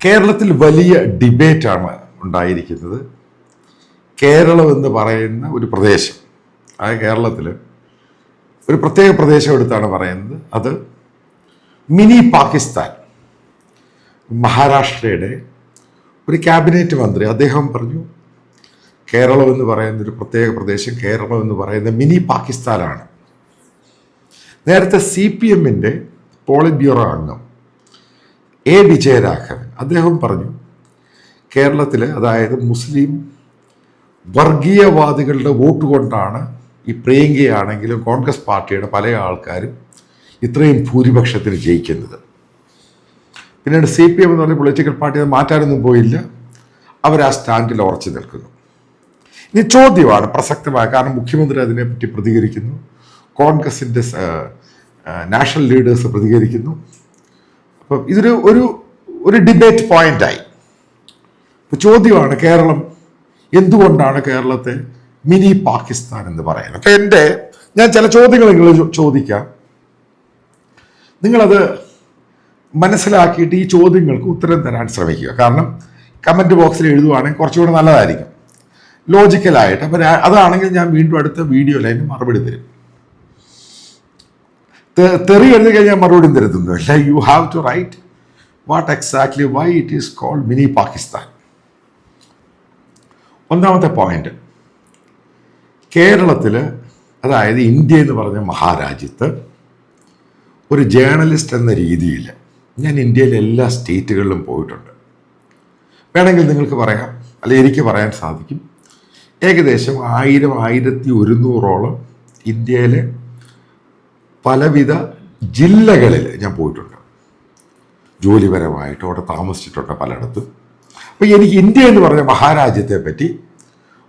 കേരളത്തിൽ വലിയ ഡിബേറ്റാണ് ഉണ്ടായിരിക്കുന്നത്. കേരളം എന്ന് പറയുന്ന ഒരു പ്രദേശം, കേരളത്തിൽ ഒരു പ്രത്യേക പ്രദേശം എടുത്താണ് പറയുന്നത്. അത് മിനി പാകിസ്ഥാൻ. മഹാരാഷ്ട്രയുടെ ഒരു ക്യാബിനറ്റ് മന്ത്രി അദ്ദേഹം പറഞ്ഞു, കേരളം എന്ന് പറയുന്ന ഒരു പ്രത്യേക പ്രദേശം, കേരളം എന്ന് പറയുന്ന മിനി പാകിസ്ഥാനാണ്. നേരത്തെ CPM-ൻ്റെ പോളിറ്റ് ബ്യൂറോ അംഗം A. വിജയരാഘവൻ അദ്ദേഹം പറഞ്ഞു, കേരളത്തിൽ അതായത് മുസ്ലിം വർഗീയവാദികളുടെ വോട്ട് കൊണ്ടാണ് ഈ പ്രിയങ്കയാണെങ്കിലും കോൺഗ്രസ് പാർട്ടിയുടെ പല ആൾക്കാരും ഇത്രയും ഭൂരിപക്ഷത്തിന് ജയിക്കുന്നത്. പിന്നീട് CPM എന്ന് പറഞ്ഞ പൊളിറ്റിക്കൽ പാർട്ടി അത് മാറ്റാനൊന്നും പോയില്ല, അവർ ആ സ്റ്റാൻഡിൽ ഉറച്ചു നിൽക്കുന്നു. ഇനി ചോദ്യമാണ് പ്രസക്തമായ, കാരണം മുഖ്യമന്ത്രി അതിനെപ്പറ്റി പ്രതികരിക്കുന്നു, കോൺഗ്രസിൻ്റെ നാഷണൽ ലീഡേഴ്സ് പ്രതികരിക്കുന്നു. അപ്പം ഇതൊരു ഒരു ഡിബേറ്റ് പോയിന്റായി. ഇപ്പം ചോദ്യമാണ്, കേരളം എന്തുകൊണ്ടാണ് കേരളത്തെ മിനി പാകിസ്ഥാൻ എന്ന് പറയുന്നത്? അപ്പം ഞാൻ ചില ചോദ്യങ്ങൾ നിങ്ങൾ ചോദിക്കാം, നിങ്ങളത് മനസ്സിലാക്കിയിട്ട് ഈ ചോദ്യങ്ങൾക്ക് ഉത്തരം തരാൻ ശ്രമിക്കുക. കാരണം കമൻറ്റ് ബോക്സിൽ എഴുതുവാണെങ്കിൽ കുറച്ചുകൂടെ നല്ലതായിരിക്കും, ലോജിക്കലായിട്ട്. അപ്പം അതാണെങ്കിൽ ഞാൻ വീണ്ടും അടുത്ത വീഡിയോയിൽ അതിന് മറുപടി തരും. തെറി എഴുതി കഴിഞ്ഞാൽ മറുപടി തരുന്നില്ല. You have to write what exactly why it is called mini Pakistan. ഒന്നാമത്തെ പോയിന്റ്, കേരളത്തിൽ അതായത് ഇന്ത്യ എന്ന് പറഞ്ഞ മഹാരാജ്യത്ത് ഒരു ജേർണലിസ്റ്റ് എന്ന രീതിയിൽ ഞാൻ ഇന്ത്യയിലെ എല്ലാ സ്റ്റേറ്റുകളിലും പോയിട്ടുണ്ട്. വേണമെങ്കിൽ നിങ്ങൾക്ക് പറയാം, അല്ലെ എനിക്ക് പറയാൻ സാധിക്കും, ഏകദേശം 1000-1100ഓളം ഇന്ത്യയിലെ പലവിധ ജില്ലകളിൽ ഞാൻ പോയിട്ടുണ്ട്, ജോലിപരമായിട്ട് അവിടെ താമസിച്ചിട്ടുണ്ട് പലയിടത്തും. അപ്പോൾ എനിക്ക് ഇന്ത്യ എന്ന് പറഞ്ഞ മഹാരാജ്യത്തെ പറ്റി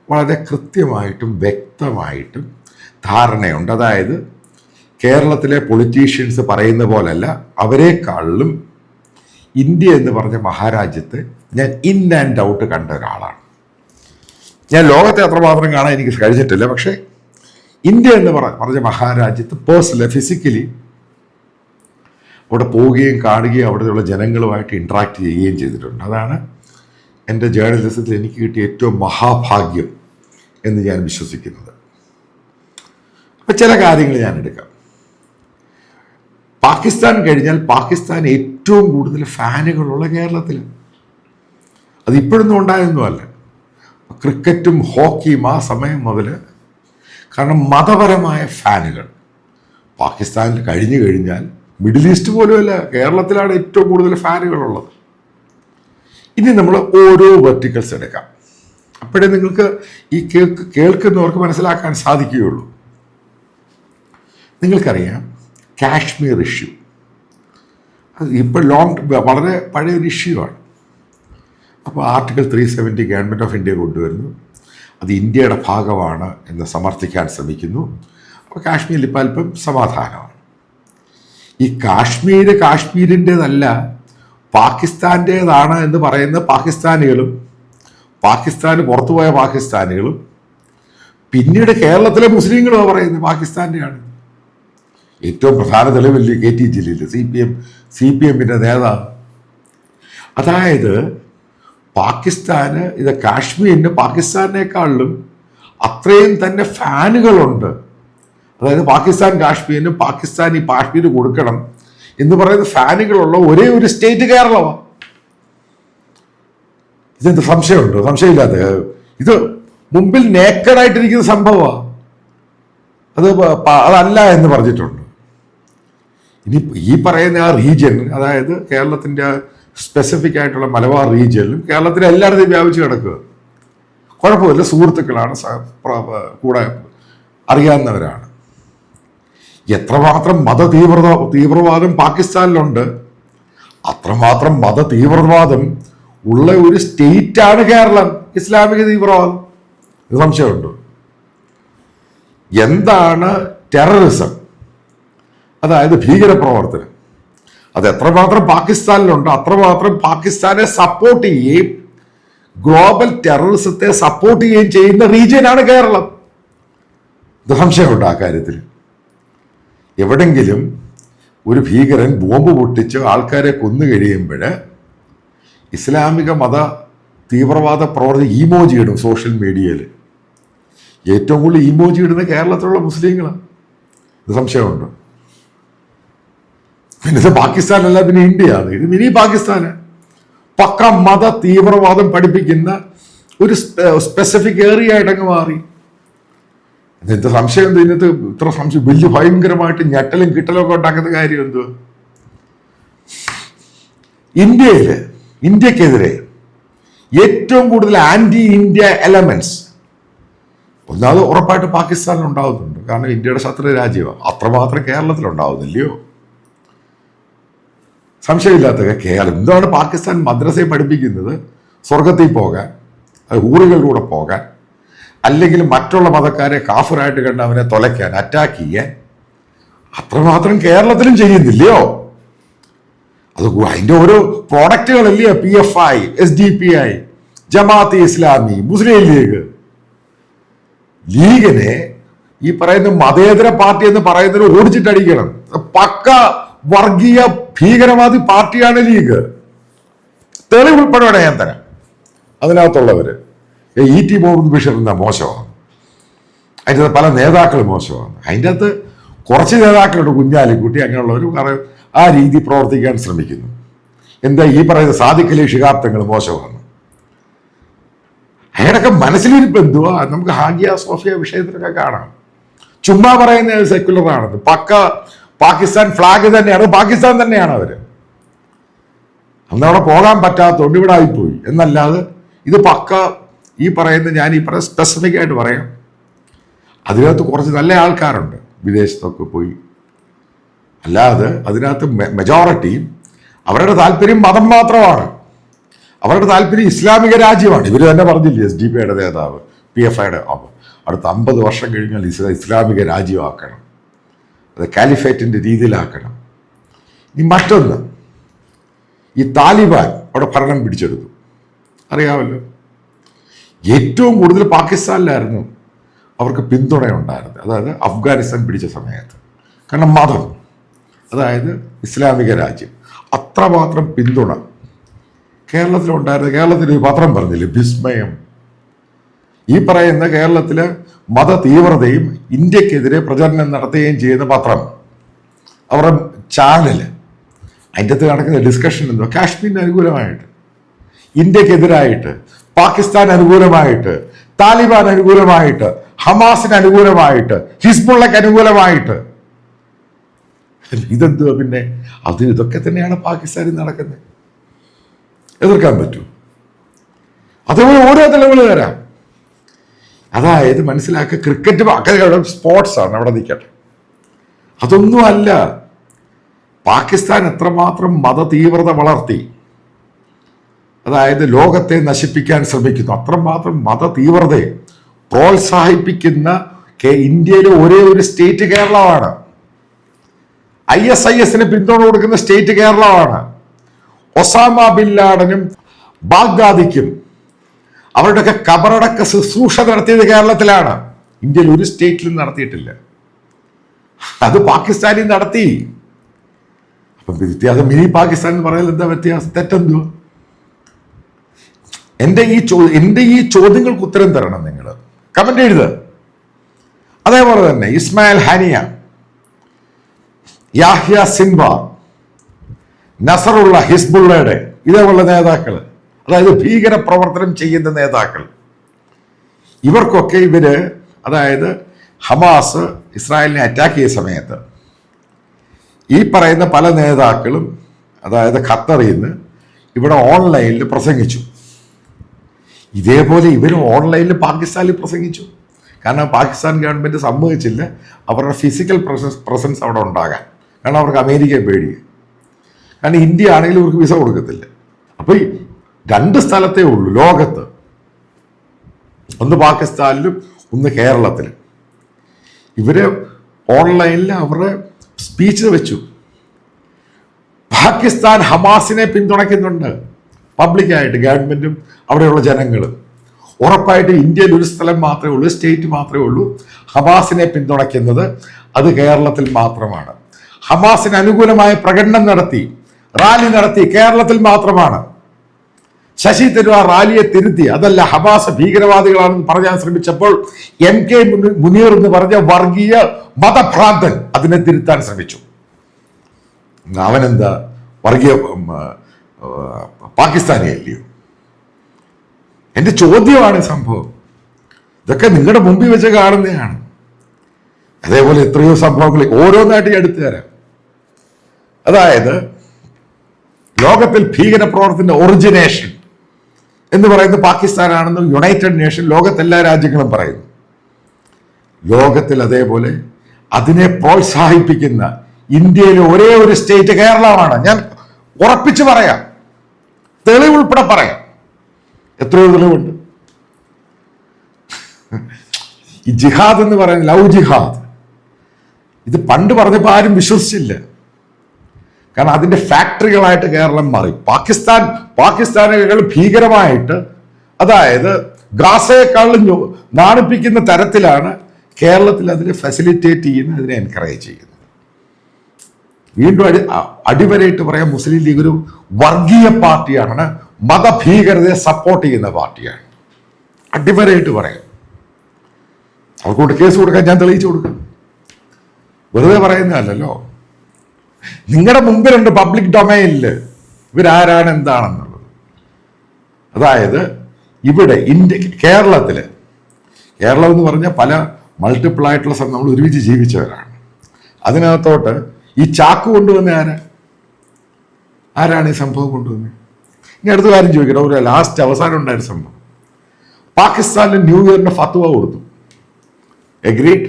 വളരെ കൃത്യമായിട്ടും വ്യക്തമായിട്ടും ധാരണയുണ്ട്. അതായത് കേരളത്തിലെ പൊളിറ്റീഷ്യൻസ് പറയുന്ന പോലല്ല, അവരെക്കാളിലും ഇന്ത്യ എന്ന് പറഞ്ഞ മഹാരാജ്യത്തെ ഞാൻ ഇൻ ആൻഡ് ഔട്ട് കണ്ട ഒരാളാണ്. ഞാൻ ലോകത്തെ അത്രമാത്രം കാണാൻ എനിക്ക് കഴിഞ്ഞിട്ടില്ല, പക്ഷേ ഇന്ത്യ എന്ന് പറഞ്ഞ മഹാരാജ്യത്ത് പേഴ്സണലി ഫിസിക്കലി അവിടെ പോവുകയും കാണുകയും അവിടെയുള്ള ജനങ്ങളുമായിട്ട് ഇൻട്രാക്ട് ചെയ്യുകയും ചെയ്തിട്ടുണ്ട്. അതാണ് എൻ്റെ ജേർണലിസത്തിൽ എനിക്ക് കിട്ടിയ ഏറ്റവും മഹാഭാഗ്യം എന്ന് ഞാൻ വിശ്വസിക്കുന്നത്. അപ്പം ചില കാര്യങ്ങൾ ഞാൻ എടുക്കാം. പാകിസ്ഥാൻ കഴിഞ്ഞാൽ പാകിസ്ഥാൻ ഏറ്റവും കൂടുതൽ ഫാനുകളുള്ള കേരളത്തിൽ. അതിപ്പോഴൊന്നും ഉണ്ടായൊന്നുമല്ല, ക്രിക്കറ്റും ഹോക്കിയും ആ സമയം മുതൽ. കാരണം മതപരമായ ഫാനുകൾ പാകിസ്ഥാനിൽ കഴിഞ്ഞു കഴിഞ്ഞാൽ മിഡിൽ ഈസ്റ്റ് പോലുമല്ല, കേരളത്തിലാണ് ഏറ്റവും കൂടുതൽ ഫാനുകളുള്ളത്. ഇനി നമ്മൾ ഓരോ വെർട്ടിക്കൽസ് എടുക്കാം, അപ്പോഴേ നിങ്ങൾക്ക് ഈ കേൾക്കുന്നവർക്ക് മനസ്സിലാക്കാൻ സാധിക്കുകയുള്ളൂ. നിങ്ങൾക്കറിയാം കാശ്മീർ ഇഷ്യൂ, അത് ഇപ്പോൾ വളരെ പഴയൊരു ഇഷ്യൂ ആണ്. അപ്പോൾ ആർട്ടിക്കിൾ 370 ഗവൺമെൻറ് ഓഫ് ഇന്ത്യ കൊണ്ടുവരുന്നു, അത് ഇന്ത്യയുടെ ഭാഗമാണ് എന്ന് സമർത്ഥിക്കാൻ ശ്രമിക്കുന്നു. അപ്പോൾ കാശ്മീരിൽ ഇപ്പം അല്പം സമാധാനമാണ്. ഈ കാശ്മീരിൻ്റേതല്ല, പാകിസ്ഥാൻ്റേതാണ് എന്ന് പറയുന്ന പാകിസ്ഥാനികളും പാകിസ്ഥാന് പുറത്തുപോയ പാകിസ്ഥാനികളും പിന്നീട് കേരളത്തിലെ മുസ്ലിങ്ങളും പറയുന്നത് പാകിസ്ഥാൻ്റെയാണ്. ഏറ്റവും പ്രധാന തെളിവല്ലേ KT ജലീൽ, CPM-ൻ്റെ നേതാവ്. അതായത് പാകിസ്ഥാന് ഇത് കാശ്മീരിന് പാകിസ്ഥാനേക്കാളിലും അത്രയും തന്നെ ഫാനുകളുണ്ട്. അതായത് പാകിസ്ഥാൻ കാശ്മീരിന് പാകിസ്ഥാൻ ഈ കാശ്മീർ കൊടുക്കണം എന്ന് പറയുന്ന ഫാനുകളുള്ള ഒരേ ഒരു സ്റ്റേറ്റ് കേരളമാണ്. ഇതെന്ത് സംശയമുണ്ടോ? സംശയമില്ലാത്ത ഇത് മുമ്പിൽ നേക്കഡായിട്ടിരിക്കുന്ന സംഭവമാണ്. അതല്ല എന്ന് പറഞ്ഞിട്ടുണ്ട്. ഇനി ഈ പറയുന്ന ആ റീജിയൻ, അതായത് കേരളത്തിൻ്റെ സ്പെസിഫിക് ആയിട്ടുള്ള മലബാർ റീജിയനിലും കേരളത്തിലെ എല്ലായിടത്തും വ്യാപിച്ച് കിടക്കുക. കുഴപ്പമില്ല, സുഹൃത്തുക്കളാണ്, കൂടെ അറിയാവുന്നവരാണ്. എത്രമാത്രം തീവ്രവാദം പാകിസ്ഥാനിലുണ്ട്, അത്രമാത്രം തീവ്രവാദം ഉള്ള ഒരു സ്റ്റേറ്റാണ് കേരളം. ഇസ്ലാമിക തീവ്രവാദം, ഇത് സംശയമുണ്ടോ? എന്താണ് ടെററിസം, അതായത് ഭീകരപ്രവർത്തനം, അത് എത്രമാത്രം പാകിസ്ഥാനിലുണ്ട് അത്രമാത്രം പാകിസ്ഥാനെ സപ്പോർട്ട് ചെയ്യുകയും ഗ്ലോബൽ ടെററിസത്തെ സപ്പോർട്ട് ചെയ്യുകയും ചെയ്യുന്ന റീജിയനാണ് കേരളം. ഇത് സംശയമുണ്ട് ആ കാര്യത്തിൽ? എവിടെങ്കിലും ഒരു ഭീകരൻ ബോംബ് പൊട്ടിച്ച് ആൾക്കാരെ കൊന്നു കഴിയുമ്പോൾ ഇസ്ലാമിക മത തീവ്രവാദ പ്രവർത്തി ഇമോജി ഇടും സോഷ്യൽ മീഡിയയിൽ. ഏറ്റവും കൂടുതൽ ഇമോജി ഇടുന്ന കേരളത്തിലുള്ള മുസ്ലിങ്ങളാണ്. ഇത് സംശയമുണ്ട്. പിന്നെ ഇത് പാകിസ്ഥാനല്ല, പിന്നെ ഇന്ത്യയാണ്. ഇത് മിനി പാകിസ്ഥാന്. പക്ക മത തീവ്രവാദം പഠിപ്പിക്കുന്ന ഒരു സ്പെസിഫിക് ഏരിയ ആയിട്ടങ്ങ് മാറി. എന്ത് സംശയം എന്ത്? ഇതിനകത്ത് ഇത്ര സംശയം വലിയ ഭയങ്കരമായിട്ട് ഞെട്ടലും കിട്ടലും ഒക്കെ ഉണ്ടാക്കുന്ന കാര്യം എന്തുവാ? ഇന്ത്യക്കെതിരെ ഏറ്റവും കൂടുതൽ ആന്റി ഇന്ത്യ എലമെന്റ്സ് ഒന്നാമത് ഉറപ്പായിട്ട് പാകിസ്ഥാനിൽ ഉണ്ടാവുന്നുണ്ട്. കാരണം ഇന്ത്യയുടെ ശത്രു രാജ്യമാണ്. അത്രമാത്രം കേരളത്തിലുണ്ടാവുന്നില്ലയോ? സംശയമില്ലാത്ത കേരളം എന്താണ് പാകിസ്ഥാൻ മദ്രസയെ പഠിപ്പിക്കുന്നത്? സ്വർഗത്തിൽ പോകാൻ, ഊറുകളിലൂടെ പോകാൻ, അല്ലെങ്കിൽ മറ്റുള്ള മതക്കാരെ കാഫിറായിട്ട് കണ്ട് അവനെ തൊലയ്ക്കാൻ, അറ്റാക്ക് ചെയ്യാൻ. അത്രമാത്രം കേരളത്തിലും ചെയ്യുന്നില്ലയോ? അത് അതിൻ്റെ ഓരോ പ്രോഡക്റ്റുകളല്ലേ PFI, SDPI, ജമാഅത്തെ ഇസ്ലാമി, മുസ്ലിം ലീഗിനെ ഈ പറയുന്ന മതേതര പാർട്ടി എന്ന് പറയുന്നതിന് ഓടിച്ചിട്ടടിക്കണം. പക്ക വർഗീയ ഭീകരവാദി പാർട്ടിയാണ് ലീഗ്. തെളിവുൾപ്പെടെ ഞാൻ തരാം. അതിനകത്തുള്ളവര് ET മുഹമ്മദ് ബഷീർ എന്താ മോശമാണ്, അതിൻ്റെ പല നേതാക്കളും മോശമാണ്. അതിൻ്റെ അകത്ത് കുറച്ച് നേതാക്കളുണ്ട്, കുഞ്ഞാലിക്കുട്ടി അങ്ങനെയുള്ളവർ ആ രീതി പ്രവർത്തിക്കാൻ ശ്രമിക്കുന്നു. എന്താ ഈ പറയുന്ന സാദിഖ് അലി ശിഹാബ് തങ്ങൾ മോശമാണ്. അയാളൊക്കെ മനസ്സിലിരിപ്പ് എന്തുവാ? നമുക്ക് ഹാഗിയ സോഫിയ വിഷയത്തിലൊക്കെ കാണാം. ചുമ്മാ പറയുന്ന സെക്യുലറാണെന്ന്. പക്ക പാകിസ്ഥാൻ ഫ്ലാഗ് തന്നെയാണ്, പാകിസ്ഥാൻ തന്നെയാണ് അവര്. അന്നവിടെ പോകാൻ പറ്റാത്തതുകൊണ്ട് ഇവിടെ ആയിപ്പോയി എന്നല്ലാതെ ഇത് പക്ക ഈ പറയുന്ന സ്പെസിഫിക് ആയിട്ട് പറയാം. അതിനകത്ത് കുറച്ച് നല്ല ആൾക്കാരുണ്ട് വിദേശത്തൊക്കെ പോയി. അല്ലാതെ അതിനകത്ത് മെജോറിറ്റിയും അവരുടെ താല്പര്യം മതം മാത്രമാണ്. അവരുടെ താല്പര്യം ഇസ്ലാമിക രാജ്യമാണ്. ഇവർ തന്നെ പറഞ്ഞില്ലേ, SDPയുടെ നേതാവ്, PFIയുടെ അടുത്ത 50 വർഷം കഴിഞ്ഞാൽ ഇസ്ലാമിക രാജ്യമാക്കണം, അത് കാലിഫേറ്റിന്റെ രീതിയിലാക്കണം. ഇനി മറ്റൊന്ന്, ഈ താലിബാൻ അവിടെ ഭരണം പിടിച്ചെടുത്തു, അറിയാമല്ലോ. ഏറ്റവും കൂടുതൽ പാകിസ്ഥാനിലായിരുന്നു അവർക്ക് പിന്തുണയുണ്ടായിരുന്നത്, അതായത് അഫ്ഗാനിസ്ഥാൻ പിടിച്ച സമയത്ത്. കാരണം മതം, അതായത് ഇസ്ലാമിക രാജ്യം, അത്രമാത്രം പിന്തുണ കേരളത്തിലുണ്ടായിരുന്നു. കേരളത്തിൽ ഒരു പത്രം പറഞ്ഞില്ലേ, വിസ്മയം. ഈ പറയുന്ന കേരളത്തിലെ മത തീവ്രതയും ഇന്ത്യക്കെതിരെ പ്രചരണം നടത്തുകയും ചെയ്യുന്ന പത്രം, അവരുടെ ചാനല്, അതിൻ്റെ അകത്ത് നടക്കുന്ന ഡിസ്കഷൻ എന്തോ കാശ്മീരിന് അനുകൂലമായിട്ട്, ഇന്ത്യക്കെതിരായിട്ട്, പാകിസ്ഥാൻ അനുകൂലമായിട്ട്, താലിബാൻ അനുകൂലമായിട്ട്, ഹമാസിന് അനുകൂലമായിട്ട്, ഹിസ്ബുള്ളക്ക് അനുകൂലമായിട്ട്. ഇതെന്തുവാ പിന്നെ? ഇതൊക്കെ തന്നെയാണ് പാകിസ്ഥാനിൽ നടക്കുന്നത്. എതിർക്കാൻ പറ്റൂ? അതേപോലെ ഓരോ തെളിവുകൾ തരാം. അതായത് മനസ്സിലാക്കുക, ക്രിക്കറ്റ് സ്പോർട്സ് ആണ്, അവിടെ നിൽക്കട്ടെ. അതൊന്നും അല്ല. പാകിസ്ഥാൻ എത്രമാത്രം മത തീവ്രത വളർത്തി, അതായത് ലോകത്തെ നശിപ്പിക്കാൻ ശ്രമിക്കുന്നു, അത്രമാത്രം മത തീവ്രതയെ പ്രോത്സാഹിപ്പിക്കുന്ന ഇന്ത്യയിലെ ഒരേ ഒരു സ്റ്റേറ്റ് കേരളമാണ്. ISISന് പിന്തുണ കൊടുക്കുന്ന സ്റ്റേറ്റ് കേരളമാണ്. ഒസാമ ബിൻ ലാഡനും ബാഗ്ദാദിക്കും അവരുടെയൊക്കെ കബറടക്ക ശുശ്രൂഷ നടത്തിയത് കേരളത്തിലാണ്. ഇന്ത്യയിൽ ഒരു സ്റ്റേറ്റിലും നടത്തിയിട്ടില്ല. അത് പാകിസ്ഥാനിൽ നടത്തി. അപ്പം വ്യത്യാസം മിനി പാകിസ്ഥാൻ എന്ന് പറയാൻ എന്താ വ്യത്യാസം? തെറ്റെന്തോ? എൻ്റെ ഈ ചോദ്യങ്ങൾക്ക് ഉത്തരം തരണം നിങ്ങൾ. കമന്റ് എഴുതുക. അതേപോലെ തന്നെ ഇസ്മായിൽ ഹാനിയ, യാഹ്യ സിൻവാർ, നസറുള്ള ഹിസ്ബുള്ളയുടെ ഇതേപോലെ നേതാക്കൾ, അതായത് ഭീകര പ്രവർത്തനം ചെയ്യുന്ന നേതാക്കൾ, ഇവർക്കൊക്കെ അതായത് ഹമാസ് ഇസ്രായേലിനെ അറ്റാക്ക് ചെയ്ത സമയത്ത് ഈ പറയുന്ന പല നേതാക്കളും, അതായത് ഖത്തറിൽ നിന്ന് ഇവിടെ ഓൺലൈനിൽ പ്രസംഗിച്ചു. ഇതേപോലെ ഇവരും ഓൺലൈനിൽ പാകിസ്ഥാനിൽ പ്രസംഗിച്ചു. കാരണം പാകിസ്ഥാൻ ഗവൺമെൻറ് സമ്മതിച്ചില്ല അവരുടെ ഫിസിക്കൽ പ്രസൻസ് അവിടെ ഉണ്ടാകാൻ. കാരണം അവർക്ക് അമേരിക്കയെ പേടിയാണ്. കാരണം ഇന്ത്യ ആണെങ്കിലും ഇവർക്ക് വിസ കൊടുക്കത്തില്ല. അപ്പോൾ 2 സ്ഥലത്തേ ഉള്ളൂ ലോകത്ത്, ഒന്ന് പാകിസ്ഥാനിലും ഒന്ന് കേരളത്തിലും. ഇവര് ഓൺലൈനിൽ അവരുടെ സ്പീച്ച് വെച്ചു. പാകിസ്ഥാൻ ഹമാസിനെ പിന്തുണയ്ക്കുന്നുണ്ട് പബ്ലിക്കായിട്ട്, ഗവൺമെന്റും അവിടെയുള്ള ജനങ്ങളും. ഉറപ്പായിട്ട് ഇന്ത്യയിൽ ഒരു സ്ഥലം മാത്രമേ ഉള്ളൂ, സ്റ്റേറ്റ് മാത്രമേ ഉള്ളൂ ഹമാസിനെ പിന്തുണയ്ക്കുന്നത്, അത് കേരളത്തിൽ മാത്രമാണ്. ഹമാസിന് അനുകൂലമായ പ്രകടനം നടത്തി, റാലി നടത്തി കേരളത്തിൽ മാത്രമാണ്. ശശി തരൂർ റാലിയെ തിരുത്തി അതല്ല ഹമാസ് ഭീകരവാദികളാണെന്ന് പറയാൻ ശ്രമിച്ചപ്പോൾ MK മുനീർ എന്ന് പറഞ്ഞ വർഗീയ മതഭ്രാന്തൻ അതിനെ തിരുത്താൻ ശ്രമിച്ചു. അവനെന്താ വർഗീയ പാകിസ്ഥാനിയല്ലയോ? എന്റെ ചോദ്യമാണ് സംഭവം. ഇതൊക്കെ നിങ്ങളുടെ മുമ്പിൽ വെച്ച് കാണുന്നതാണ്. അതേപോലെ എത്രയോ സംഭവങ്ങൾ ഓരോന്നായിട്ട് എടുത്തു തരാം. അതായത് ലോകത്തിൽ ഭീകരപ്രവർത്തനത്തിന്റെ ഒറിജിനേഷൻ എന്ന് പറയുന്നത് പാകിസ്ഥാനാണെന്ന് യുണൈറ്റഡ് നേഷൻ ലോകത്തെല്ലാ രാജ്യങ്ങളും പറയുന്നു. ലോകത്തിൽ അതേപോലെ അതിനെ പ്രോത്സാഹിപ്പിക്കുന്ന ഇന്ത്യയിലെ ഒരേ ഒരു സ്റ്റേറ്റ് കേരളമാണ്. ഞാൻ ഉറപ്പിച്ച് പറയാം, തെളിവ് ഉൾപ്പെടെ പറയാം. എത്രയോ തെളിവുണ്ട്. ഈ ജിഹാദ് എന്ന് പറയുന്നത് ലവ് ജിഹാദ്, ഇത് പണ്ട് പറഞ്ഞപ്പോൾ ആരും വിശ്വസിച്ചില്ല. കാരണം അതിന്റെ ഫാക്ടറികളായിട്ട് കേരളം മാറി. പാകിസ്ഥാനുകൾ ഭീകരമായിട്ട്, അതായത് ഗാസയെക്കാളും നാണിപ്പിക്കുന്ന തരത്തിലാണ് കേരളത്തിൽ അതിനെ ഫെസിലിറ്റേറ്റ് ചെയ്യുന്നത്, അതിനെ എൻകറേജ് ചെയ്യുന്നത്. വീണ്ടും അടിവരയിട്ട് പറയാം, മുസ്ലിം ലീഗ് ഒരു വർഗീയ പാർട്ടിയാണ്, മതഭീകരതയെ സപ്പോർട്ട് ചെയ്യുന്ന പാർട്ടിയാണ്. അടിവരയിട്ട് പറയാം. അവർക്കൊണ്ട് കേസ് കൊടുക്കാൻ ഞാൻ തെളിയിച്ചു കൊടുക്കാം. വെറുതെ പറയുന്നതല്ലോ. നിങ്ങളുടെ മുമ്പിലുണ്ട് പബ്ലിക് ഡൊമൈനിൽ ഇവരാരാണ് എന്താണെന്നുള്ളത്. അതായത് ഇവിടെ കേരളം എന്ന് പറഞ്ഞാൽ പല മൾട്ടിപ്പിൾ ആയിട്ടുള്ള നമ്മൾ ഒരുമിച്ച് ജീവിച്ചവരാണ്. അതിനകത്തോട്ട് ഈ ചാക്ക് കൊണ്ടുവന്ന ആരാണ് ഈ സംഭവം കൊണ്ടുവന്നത്? ഇനി അടുത്ത കാര്യം ചോദിക്കട്ടെ. ഒരു ലാസ്റ്റ് അവസാനം ഉണ്ടായിരുന്ന സംഭവം, പാകിസ്ഥാനിൽ ന്യൂ ഇയറിന് ഫത്വ കൊടുത്തു. എഗ്രീഡ്?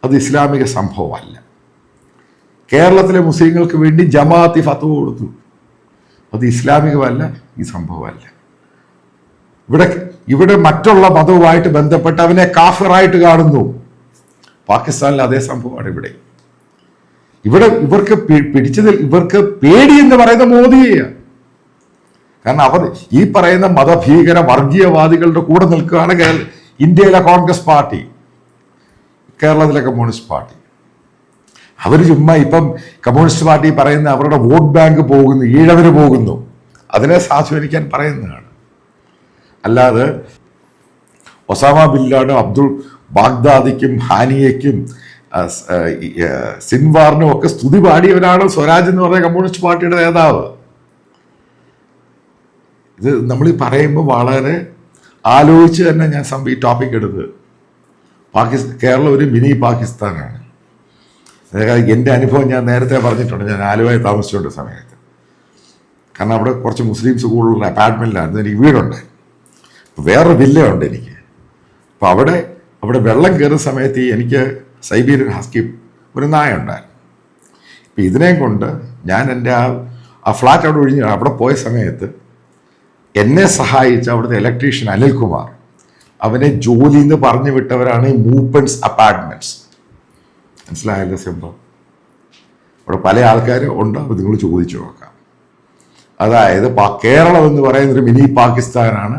അത് ഇസ്ലാമിക സംഭവമല്ല. കേരളത്തിലെ മുസ്ലിങ്ങൾക്ക് വേണ്ടി ജമാഅത്തി ഫത്വ കൊടുത്തു. അത് ഇസ്ലാമികമല്ല, ഈ സംഭവമല്ല. ഇവിടെ മറ്റുള്ള മതവുമായിട്ട് ബന്ധപ്പെട്ട് അവനെ കാഫിറായിട്ട് കാണുന്നു. പാകിസ്ഥാനിൽ അതേ സംഭവമാണ് ഇവിടെ. ഇവർക്ക് പിടിച്ചതിൽ ഇവർക്ക് പേടി എന്ന് പറയുന്ന മോദിയെയാണ്. കാരണം അവർ ഈ പറയുന്ന മതഭീകര വർഗീയവാദികളുടെ കൂടെ നിൽക്കുകയാണ് ഇന്ത്യയിലെ കോൺഗ്രസ് പാർട്ടി, കേരളത്തിലെ കമ്മ്യൂണിസ്റ്റ് പാർട്ടി. അവർ ചുമ്മാ ഇപ്പം കമ്മ്യൂണിസ്റ്റ് പാർട്ടി പറയുന്ന അവരുടെ വോട്ട് ബാങ്ക് പോകുന്നു, ഈഴവര് പോകുന്നു, അതിനെ സാധൂകരിക്കാൻ പറയുന്നതാണ്. അല്ലാതെ ഒസാമ ബിൻ ലാഡനും അബ്ദുൾ ബാഗ്ദാദിക്കും ഹാനിയയ്ക്കും സിൻവാറിനും ഒക്കെ സ്തുതി പാടിയവരാണ് സ്വരാജ് എന്ന് പറയുന്ന കമ്മ്യൂണിസ്റ്റ് പാർട്ടിയുടെ നേതാവ്. ഇത് നമ്മൾ പറയുമ്പോൾ വളരെ ആലോചിച്ച് തന്നെ ഞാൻ ഈ ടോപ്പിക് എടുത്തത്. കേരളം ഒരു മിനി പാകിസ്ഥാനാണ്. എൻ്റെ അനുഭവം ഞാൻ നേരത്തെ പറഞ്ഞിട്ടുണ്ട്. ഞാൻ ആലുവയിൽ താമസിച്ചുകൊണ്ട് സമയത്ത്, കാരണം അവിടെ കുറച്ച് മുസ്ലിംസ് കൂടുതലുള്ള അപ്പാർട്ട്മെൻറ്റിലായിരുന്നു. എനിക്ക് വീടുണ്ട്, വേറൊരു വില്ലയുണ്ട് എനിക്ക്. അപ്പോൾ അവിടെ വെള്ളം കയറുന്ന സമയത്ത് എനിക്ക് സൈബീരിയൻ ഹസ്കി ഒരു നായ ഉണ്ടായിരുന്നു. ഇപ്പം ഇതിനെ കൊണ്ട് ഞാൻ എൻ്റെ ആ ഫ്ലാറ്റ് അവിടെ ഒഴിഞ്ഞ് അവിടെ പോയ സമയത്ത് എന്നെ സഹായിച്ച അവിടുത്തെ ഇലക്ട്രീഷ്യൻ അനിൽകുമാർ, അവനെ ജോലിയിൽ നിന്ന് പറഞ്ഞു വിട്ടവരാണ് ഈ മൂപ്പൻസ് അപ്പാർട്ട്മെന്റ്സ്. മനസ്സിലായല്ലോ സംഭവം? അവിടെ പല ആൾക്കാരും ഉണ്ട്, അത് നിങ്ങൾ ചോദിച്ചു നോക്കാം. അതായത് കേരളം എന്ന് പറയുന്നൊരു മിനി പാകിസ്ഥാനാണ്.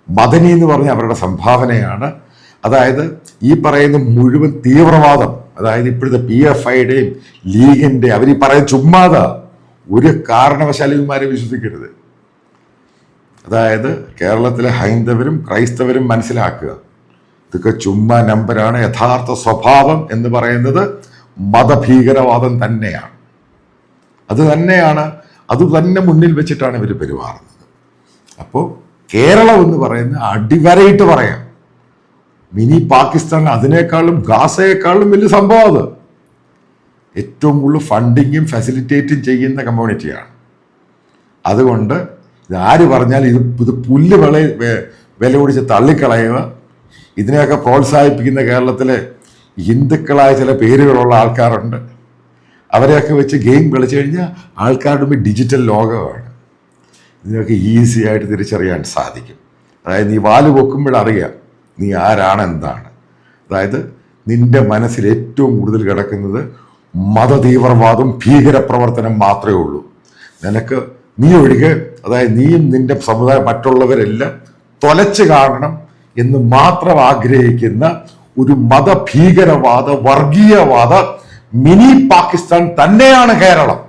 മദനി എന്ന് പറഞ്ഞ അവരുടെ സംഭാവനയാണ്. അതായത് ഈ പറയുന്ന മുഴുവൻ തീവ്രവാദം, അതായത് ഇപ്പോഴത്തെ PFIയുടെയും ലീഗിൻ്റെ അവർ ഈ പറയുന്ന ചുമ്മാത ഒരു കാരണവശാലും ഇവന്മാരെ വിശ്വസിക്കരുത്. അതായത് കേരളത്തിലെ ഹൈന്ദവരും ക്രൈസ്തവരും മനസ്സിലാക്കുക, ഇതൊക്കെ ചുമ്മാ നമ്പരാണ്. യഥാർത്ഥ സ്വഭാവം എന്ന് പറയുന്നത് മതഭീകരവാദം തന്നെയാണ്. അത് തന്നെ മുന്നിൽ വെച്ചിട്ടാണ് ഇവർ പെരുമാറുന്നത്. അപ്പോൾ കേരളം എന്ന് പറയുന്ന അടിവരയിട്ട് പറയാം, മിനി പാകിസ്ഥാൻ അതിനേക്കാളും ഗാസയെക്കാളും വലിയ സംഭവം. അത് ഏറ്റവും കൂടുതൽ ഫണ്ടിങ്ങും ഫെസിലിറ്റേറ്റും ചെയ്യുന്ന കമ്മ്യൂണിറ്റിയാണ്. അതുകൊണ്ട് ഇതാര് പറഞ്ഞാൽ ഇത് പുല്ല് വില കുടിച്ച് തള്ളിക്കളയുക. ഇതിനെയൊക്കെ പ്രോത്സാഹിപ്പിക്കുന്ന കേരളത്തിലെ ഹിന്ദുക്കളായ ചില പേരുകളുള്ള ആൾക്കാരുണ്ട്. അവരെയൊക്കെ വെച്ച് ഗെയിം കളിച്ചു കഴിഞ്ഞാൽ ആൾക്കാരുടെ മുമ്പിൽ ഡിജിറ്റൽ ലോകമാണ്. ഇതിനൊക്കെ ഈസി ആയിട്ട് തിരിച്ചറിയാൻ സാധിക്കും. അതായത് നീ വാല് പൊക്കുമ്പോഴറിയാം നീ ആരാണ് എന്താണ്. അതായത് നിന്റെ മനസ്സിൽ ഏറ്റവും കൂടുതൽ കിടക്കുന്നത് മതതീവ്രവാദം ഭീകരപ്രവർത്തനം മാത്രമേ ഉള്ളൂ. നീ ഒഴികെ, അതായത് നീയും നിന്റെ സമുദായം മറ്റുള്ളവരെല്ലാം തൊലച്ചു കാണണം എന്ന് മാത്രം ആഗ്രഹിക്കുന്ന ഒരു മതഭീകരവാദ വർഗീയവാദ മിനി പാകിസ്ഥാൻ തന്നെയാണ് കേരളം.